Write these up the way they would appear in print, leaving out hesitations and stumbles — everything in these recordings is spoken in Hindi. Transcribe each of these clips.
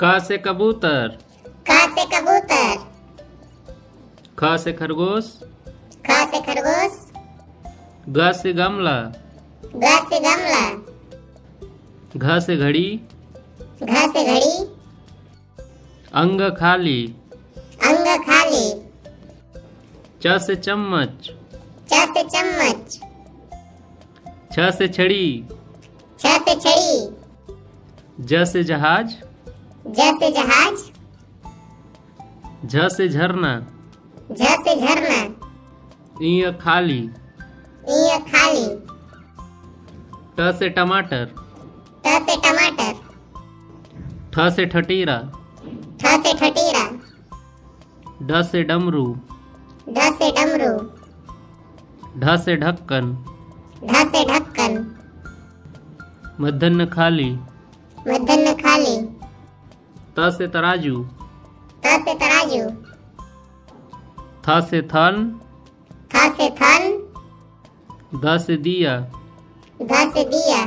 क से कबूतर। क से कबूतर। ख से खरगोश। ख से खरगोश। ग से गमला। ग से गमला। घ से घड़ी। घ से घड़ी। अंग खाली। अंग खाली। च से चम्मच। च से चम्मच। छ से छड़ी। छ से छड़ी। ज से जहाज। ज से जहाज। झ से झरना। झ से झरना। इ खाली। इ खाली। ट से टमाटर। ट से टमाटर। ठ से ठठीरा। ठ से ठठीरा। ड से डमरू। ढ से डमरू। ढ से ढक्कन। ढ से ढक्कन। मध्याह्न खाली। मध्याह्न खाली। त से तराजू। त से तराजू। थ से थन। थ से थन। ध से दिया। ध से दिया।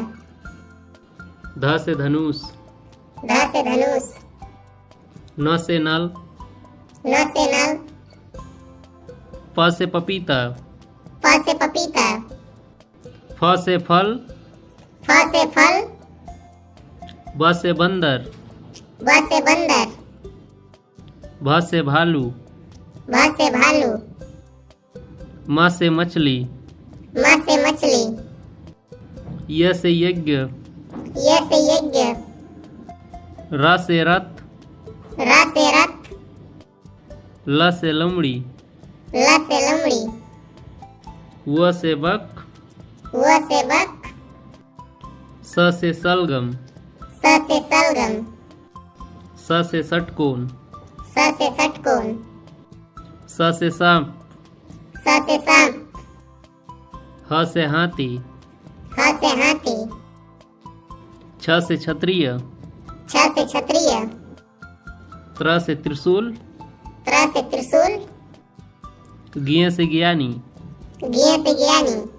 ध से धनुष। ध से धनुष। न से नल। न से नल। प से पपीता। प से पपीता। फ से फल। फ से फल। ब से बंदर। ब से बंदर। भ से भालू। भ से भालू। म से मछली। म से मछली। य से यज्ञ। य से यज्ञ। र से रथ। र से रथ। ल से लमड़ी। ल से लमड़ी। व से बक। व से बक। स से सलगम। स से सलगम। स से षटकोण। स से षटकोण। स से सांप। स से सांप। ह से हाथी। ह से हाथी। छ से क्षत्रिय। छ से क्षत्रिय। त्र से त्रिशूल। त्र से त्रिशूल। ज्ञ से ज्ञानी। ज्ञ से ज्ञानी।